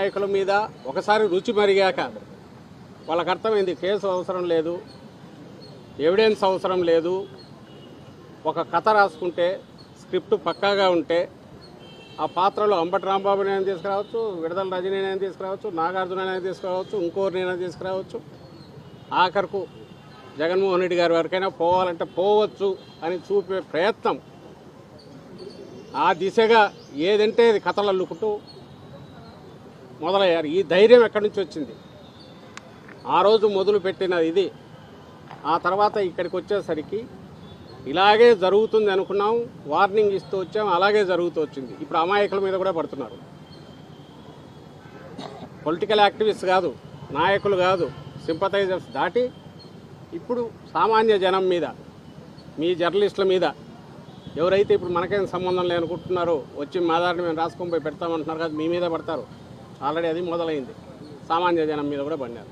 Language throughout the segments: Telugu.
నాయకుల మీద ఒకసారి రుచి మరిగాక వాళ్ళకి అర్థమైంది కేసు అవసరం లేదు, ఎవిడెన్స్ అవసరం లేదు, ఒక కథ రాసుకుంటే స్క్రిప్ట్ పక్కాగా ఉంటే ఆ పాత్రలో అంబటి రాంబాబునైనా తీసుకురావచ్చు, విడదల రజనీనైనా తీసుకురావచ్చు, నాగార్జునైనా తీసుకురావచ్చు, ఇంకోరినైనా తీసుకురావచ్చు, ఆఖరుకు జగన్మోహన్ రెడ్డి గారి వరకైనా పోవాలంటే పోవచ్చు అని చూపే ప్రయత్నం, ఆ దిశగా ఏదంటే అది కథలు అల్లుకుంటూ మొదలయ్యారు. ఈ ధైర్యం ఎక్కడి నుంచి వచ్చింది? ఆ రోజు మొదలుపెట్టిన ఇది ఆ తర్వాత ఇక్కడికి వచ్చేసరికి ఇలాగే జరుగుతుంది అనుకున్నాం, వార్నింగ్ ఇస్తూ వచ్చాం, అలాగే జరుగుతూ వచ్చింది. ఇప్పుడు అమాయకుల మీద కూడా పడుతున్నారు. పొలిటికల్ యాక్టివిస్ట్ కాదు, నాయకులు కాదు, సింపథైజర్స్ దాటి ఇప్పుడు సామాన్య జనం మీద, మీ జర్నలిస్టుల మీద ఎవరైతే ఇప్పుడు మనకేం సంబంధం లేనుకుంటున్నారో వచ్చి మా దారిని మేము రాసుకొని పోయి పెడతామంటున్నారు కదా, మీ మీద పడతారు. ఆల్రెడీ అది మొదలైంది. సామాన్య జనం మీద కూడా పడినారు.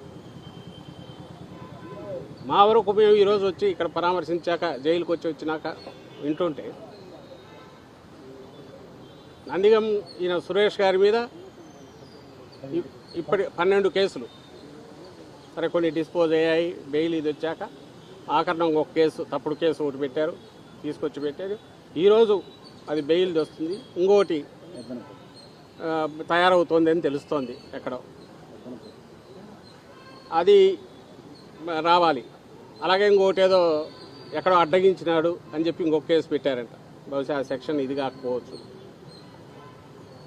మా వరకు మేము ఈరోజు వచ్చి ఇక్కడ పరామర్శించాక, జైలుకి వచ్చినాక వింటుంటే నందిగం ఈయన సురేష్ గారి మీద ఇప్పటి 12 కేసులు, సరే కొన్ని డిస్పోజ్ అయ్యాయి, బెయిల్ ఇది వచ్చాక ఆఖరణ ఒక కేసు, తప్పుడు కేసు ఒకటి పెట్టారు, తీసుకొచ్చి పెట్టారు. ఈరోజు అది బెయిల్ వస్తుంది, ఇంకోటి తయారవుతోంది అని తెలుస్తోంది ఎక్కడో, అది రావాలి. అలాగే ఇంకోటి ఏదో ఎక్కడో అడ్డగించినాడు అని చెప్పి ఇంకొక కేసు పెట్టారంట. బహుశా ఆ సెక్షన్ ఇది కాకపోవచ్చు.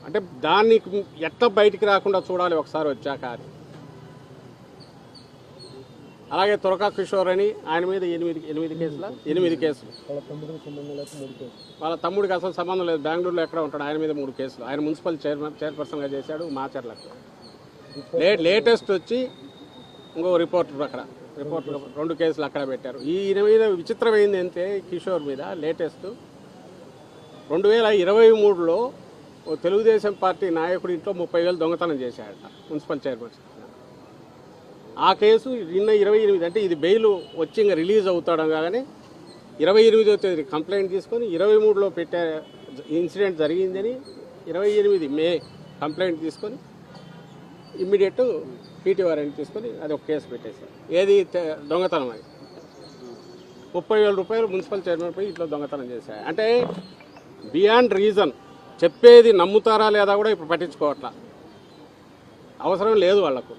అంటే దాన్ని ఎట్లా బయటికి రాకుండా చూడాలి ఒకసారి వచ్చాక అని. అలాగే తురకా కిషోర్ అని ఆయన మీద 8 కేసులు. వాళ్ళ తమ్ముడికి అసలు సంబంధం లేదు, బెంగళూరులో ఎక్కడ ఉంటాడు, ఆయన మీద 3 కేసులు. ఆయన మున్సిపల్ చైర్పర్సన్గా చేశాడు మాచర్లకు. లేటెస్ట్ వచ్చి ఇంకో రిపోర్టర్ 2 కేసులు అక్కడ పెట్టారు. ఈయన మీద విచిత్రమైంది అంటే కిషోర్ మీద లేటెస్ట్ 2023లో తెలుగుదేశం పార్టీ నాయకుడి ఇంట్లో 30,000 దొంగతనం చేశాడట మున్సిపల్ చైర్పర్సన్. ఆ కేసు నిన్న 28, అంటే ఇది బెయిల్ వచ్చి ఇంకా రిలీజ్ అవుతాడు కానీ 28వ తేదీ కంప్లైంట్ తీసుకొని 23లో పెట్టే ఇన్సిడెంట్ జరిగిందని 28 మే కంప్లైంట్ తీసుకొని ఇమ్మీడియట్ పీటీ వారెంట్ తీసుకొని అది ఒక కేసు పెట్టేశారు. ఏది దొంగతనం, అది 30,000 రూపాయలు మున్సిపల్ చైర్మన్ పోయి ఇట్లా దొంగతనం చేశారు. అంటే బియాండ్ రీజన్, చెప్పేది నమ్ముతారా లేదా కూడా ఇప్పుడు పట్టించుకోవట్లా, అవసరం లేదు వాళ్లకు.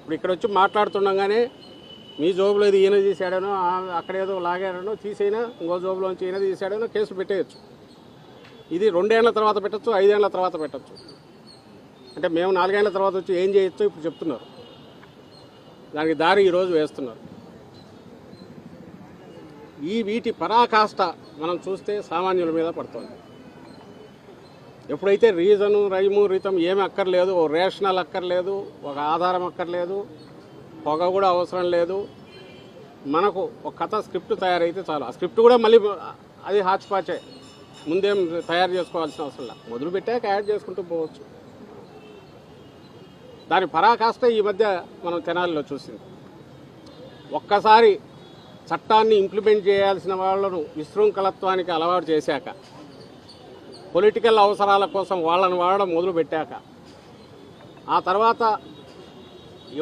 ఇప్పుడు ఇక్కడ వచ్చి మాట్లాడుతుండగానే మీ జోబులో ఇది ఈయన తీసాడనో, అక్కడేదో లాగాడనో తీసైనా ఇంకో జోబులోంచి ఈయన తీసాడనో కేసు పెట్టేయచ్చు. ఇది 2 ఏళ్ల తర్వాత పెట్టచ్చు, 5 ఏళ్ల తర్వాత పెట్టచ్చు. అంటే మేము 4 ఏళ్ల తర్వాత వచ్చి ఏం చేయొచ్చో ఇప్పుడు చెప్తున్నారు. దానికి దారి ఈరోజు వేస్తున్నారు. వీటి పరాకాష్ట మనం చూస్తే సామాన్యుల మీద పడుతుంది. ఎప్పుడైతే రీజను, రైము, రీతం ఏమి అక్కర్లేదు, ఓ రేషనల్ అక్కర్లేదు, ఒక ఆధారం అక్కర్లేదు, పొగ కూడా అవసరం లేదు, మనకు ఒక కథ స్క్రిప్ట్ తయారైతే చాలు. ఆ స్క్రిప్ట్ కూడా మళ్ళీ అది హాచ్పాచే, ముందేం తయారు చేసుకోవాల్సిన అవసరం లేదు, మొదలు పెట్టాక యాడ్ చేసుకుంటూ పోవచ్చు. దాని పరాకాష్ట ఈ మధ్య మనం తెనాలిలో చూసింది. ఒక్కసారి చట్టాన్ని ఇంప్లిమెంట్ చేయాల్సిన వాళ్ళను విశృంఖలత్వానికి అలవాటు చేశాక, పొలిటికల్ అవసరాల కోసం వాళ్ళని వాడడం మొదలుపెట్టాక, ఆ తర్వాత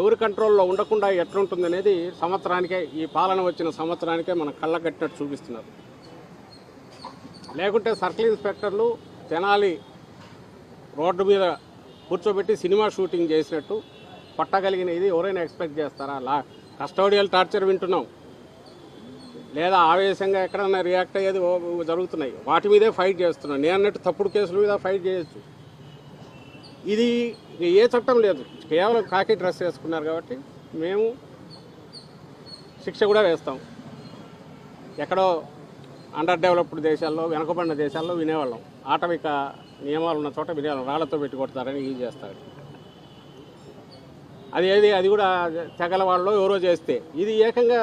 ఎవరి కంట్రోల్లో ఉండకుండా ఎట్లుంటుంది అనేది సంవత్సరానికే, ఈ పాలన వచ్చిన సంవత్సరానికే మన కళ్ళకట్టినట్టు చూపిస్తున్నారు. లేకుంటే సర్కిల్ ఇన్స్పెక్టర్లు తెనాలి రోడ్డు మీద కూర్చోబెట్టి సినిమా షూటింగ్ చేసినట్టు పట్టగలిగిన ఇది ఎవరైనా ఎక్స్పెక్ట్ చేస్తారా? కస్టోడియల్ టార్చర్ వింటున్నాం, లేదా ఆవేశంగా ఎక్కడన్నా రియాక్ట్ అయ్యేది జరుగుతున్నాయి, వాటి మీదే ఫైట్ చేస్తున్నాం. నేను అన్నట్టు తప్పుడు కేసుల మీద ఫైట్ చేయొచ్చు. ఇది ఏ చట్టం లేదు, కేవలం కాకి డ్రెస్ వేసుకున్నారు కాబట్టి మేము శిక్ష కూడా వేస్తాం. ఎక్కడో అండర్ డెవలప్డ్ దేశాల్లో, వెనుకబడిన దేశాల్లో వినేవాళ్ళం, ఆటవిక నియమాలు ఉన్న చోట వినేవాళ్ళం, రాళ్లతో పెట్టి కొడతారని ఇది చేస్తారు. అది కూడా తెగల వాళ్ళు ఎవరో చేస్తే, ఇది ఏకంగా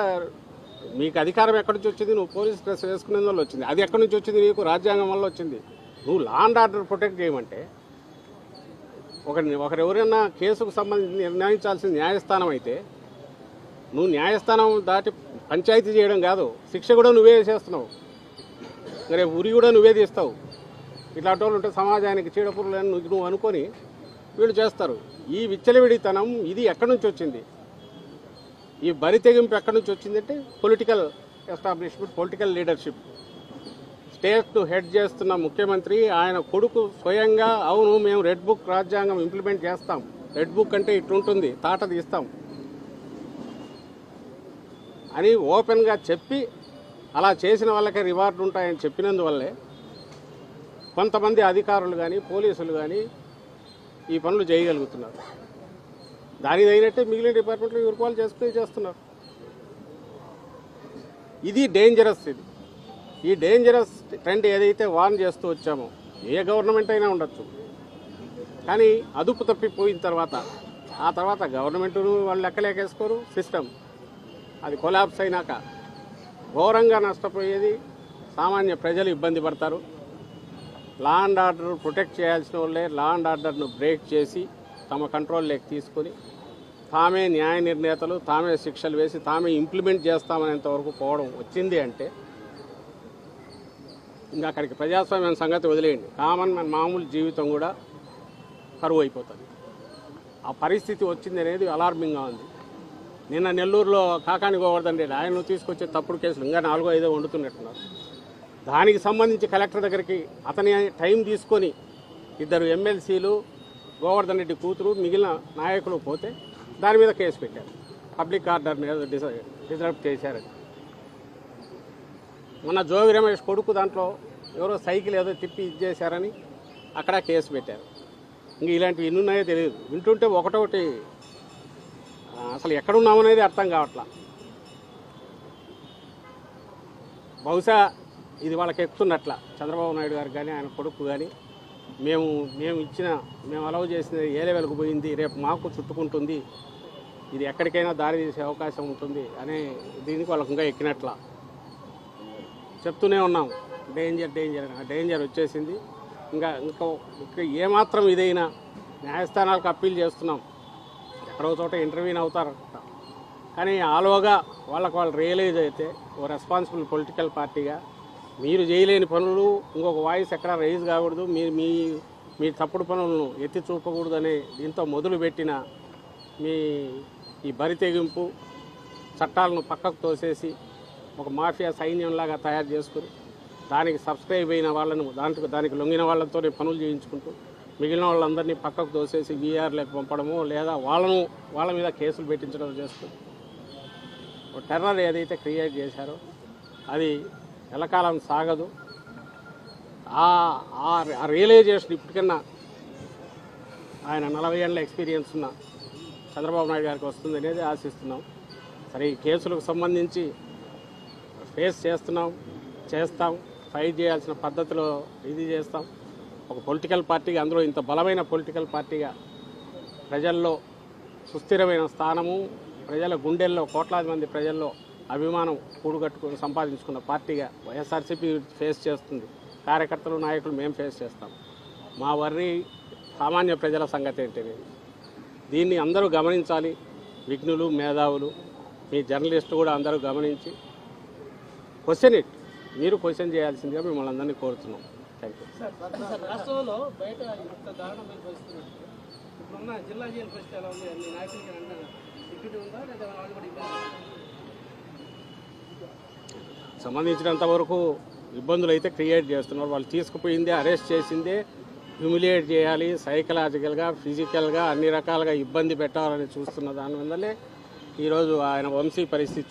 మీకు అధికారం ఎక్కడి నుంచి వచ్చింది? నువ్వు పోలీస్ డ్రెస్ వేసుకునే వల్ల వచ్చింది. అది ఎక్కడి నుంచి వచ్చింది? నీకు రాజ్యాంగం వల్ల వచ్చింది. నువ్వు లా అండ్ ఆర్డర్ ప్రొటెక్ట్ చేయమంటే, ఒకరెవరైనా కేసుకు సంబంధించి నిర్ణయించాల్సిన న్యాయస్థానం అయితే, నువ్వు న్యాయస్థానం దాటి పంచాయతీ చేయడం కాదు, శిక్ష కూడా నువ్వే చేస్తున్నావు, రేపు ఉరి కూడా నువ్వే తీస్తావు. ఇట్లాంటి వాళ్ళు ఉంటే సమాజానికి చీడపురులని నువ్వు అనుకొని వీళ్ళు చేస్తారు. ఈ విచ్చలవిడితనం ఇది ఎక్కడి నుంచి వచ్చింది? ఈ బరి తెగింపు ఎక్కడి నుంచి వచ్చిందంటే పొలిటికల్ ఎస్టాబ్లిష్మెంట్, పొలిటికల్ లీడర్షిప్. స్టేట్ను హెడ్ చేస్తున్న ముఖ్యమంత్రి ఆయన కొడుకు స్వయంగా అవును మేము రెడ్ బుక్ రాజ్యాంగం ఇంప్లిమెంట్ చేస్తాం, రెడ్ బుక్ అంటే ఇట్లుంటుంది, తాట తీస్తాం అని ఓపెన్గా చెప్పి అలా చేసిన వాళ్ళకే రివార్డు ఉంటాయని చెప్పినందువల్లే కొంతమంది అధికారులు కానీ పోలీసులు కానీ ఈ పనులు చేయగలుగుతున్నారు. దానికి తగినట్టే మిగిలిన డిపార్ట్మెంట్లో యూర్పాలు చేస్తున్నారు. ఇది డేంజరస్. ఈ డేంజరస్ ట్రెండ్ ఏదైతే వార్న్ చేస్తూ వచ్చామో, ఏ గవర్నమెంట్ అయినా ఉండొచ్చు, కానీ అదుపు తప్పిపోయిన తర్వాత ఆ తర్వాత గవర్నమెంట్ను వాళ్ళు లెక్కలేకేసుకోరు. సిస్టమ్ అది కొలాప్స్ అయినాక ఘోరంగా నష్టపోయేది సామాన్య ప్రజలు ఇబ్బంది పడతారు. లా అండ్ ఆర్డర్ ప్రొటెక్ట్ చేయాల్సిన వాళ్ళే లా అండ్ ఆర్డర్ను బ్రేక్ చేసి తమ కంట్రోల్లోకి తీసుకొని తామే న్యాయ నిర్ణేతలు, తామే శిక్షలు వేసి తామే ఇంప్లిమెంట్ చేస్తామనేంత వరకు పోవడం వచ్చింది అంటే ఇంకా అక్కడికి ప్రజాస్వామ్యం సంగతి వదిలేయండి, కామన్ మామూలు జీవితం కూడా కరువు అయిపోతుంది. ఆ పరిస్థితి వచ్చింది అనేది అలార్మింగ్గా ఉంది. నిన్న నెల్లూరులో కాకాని గోవర్ధన్ రెడ్డి ఆయనను తీసుకొచ్చే తప్పుడు కేసులు ఇంకా 4-5 వండుతున్నట్టున్నారు. దానికి సంబంధించి కలెక్టర్ దగ్గరికి అతని టైం తీసుకొని 2 ఎమ్మెల్సీలు, గోవర్ధన్ రెడ్డి కూతురు, మిగిలిన నాయకులు పోతే దాని మీద కేసు పెట్టారు. పబ్లిక్ ఆర్డర్ని ఏదో డిజర్వ్ చేశారని. మొన్న జోగి రమేష్ కొడుకు దాంట్లో ఎవరో సైకిల్ ఏదో తిప్పి ఇచ్చేశారని అక్కడ కేసు పెట్టారు. ఇంక ఇలాంటివి ఎన్ని ఉన్నాయో తెలియదు. వింటుంటే ఒకటొకటి అసలు ఎక్కడున్నామనేది అర్థం కావట్లా. బహుశా ఇది వాళ్ళకి ఎక్కుతున్నట్ల చంద్రబాబు నాయుడు గారు కానీ ఆయన కొడుకు కానీ మేము అలౌ చేసినది ఏ లెవెల్కి పోయింది, రేపు మాకు చుట్టుకుంటుంది, ఇది ఎక్కడికైనా దారి తీసే అవకాశం ఉంటుంది అనే దీనికి వాళ్ళకు ఇంకా ఎక్కినట్ల చెప్తూనే ఉన్నాం. డేంజర్ వచ్చేసింది. ఇంకా ఏమాత్రం ఇదైనా న్యాయస్థానాలకు అప్పీల్ చేస్తున్నాం, ఎక్కడో చోట ఇంటర్వ్యూని అవుతారు. కానీ ఆలోగా వాళ్ళు రియలైజ్ అయితే ఓ రెస్పాన్సిబుల్ పొలిటికల్ పార్టీగా మీరు చేయలేని పనులు ఇంకొక వాయిస్ ఎక్కడ రైజ్ కాకూడదు, మీ తప్పుడు పనులను ఎత్తి చూపకూడదు అనే దీంతో మొదలుపెట్టిన ఈ బరి తెగింపు చట్టాలను పక్కకు తోసేసి ఒక మాఫియా సైన్యంలాగా తయారు చేసుకుని దానికి సబ్స్క్రైబ్ అయిన వాళ్ళను దానికి లొంగిన వాళ్ళతోనే పనులు చేయించుకుంటూ మిగిలిన వాళ్ళందరినీ పక్కకు తోసేసి వీఆర్లకు పంపడము లేదా వాళ్ళ మీద కేసులు పెట్టించడం చేస్తూ టెర్రర్ ఏదైతే క్రియేట్ చేశారో అది ఎల్లకాలం సాగదు. ఆ రియలైజేషన్ ఇప్పటికన్నా ఆయన 40 ఏళ్ళ ఎక్స్పీరియన్స్ ఉన్న చంద్రబాబు నాయుడు గారికి వస్తుంది అనేది ఆశిస్తున్నాం. సరే, ఈ కేసులకు సంబంధించి ఫేస్ చేస్తాం, ఫైట్ చేయాల్సిన పద్ధతిలో ఇది చేస్తాం. ఒక పొలిటికల్ పార్టీగా, అందులో ఇంత బలమైన పొలిటికల్ పార్టీగా, ప్రజల్లో సుస్థిరమైన స్థానము, ప్రజల గుండెల్లో కోట్లాది మంది ప్రజల్లో అభిమానం కూడుగట్టుకుని సంపాదించుకున్న పార్టీగా వైఎస్ఆర్సీపీ ఫేస్ చేస్తుంది. కార్యకర్తలు, నాయకులు మేము ఫేస్ చేస్తాం. మా వర్రీ సామాన్య ప్రజల సంగతి ఏంటనేది దీన్ని అందరూ గమనించాలి. విఘ్నులు, మేధావులు, మీ జర్నలిస్టు కూడా అందరూ గమనించి మీరు క్వశ్చన్ చేయాల్సిందిగా మిమ్మల్ని అందరినీ కోరుతున్నాం. Thank you. రాష్ట్రంలో బయట ఇంత దారుణం ఇప్పుడున్న జిల్లా జైలు పరిస్థితి ఎలా ఉంది? అన్ని నాయకులకి సెక్యూరిటీ ఉందా లేదా వాళ్ళు కూడా ఇబ్బంది? సంబంధించినంత వరకు ఇబ్బందులు అయితే క్రియేట్ చేస్తున్నారు. వాళ్ళు తీసుకుపోయిందే, అరెస్ట్ చేసిందే హ్యూమిలియేట్ చేయాలి, సైకలాజికల్గా, ఫిజికల్గా అన్ని రకాలుగా ఇబ్బంది పెట్టాలని చూస్తున్న దానివల్లే ఈరోజు ఆయన వంశీ పరిస్థితి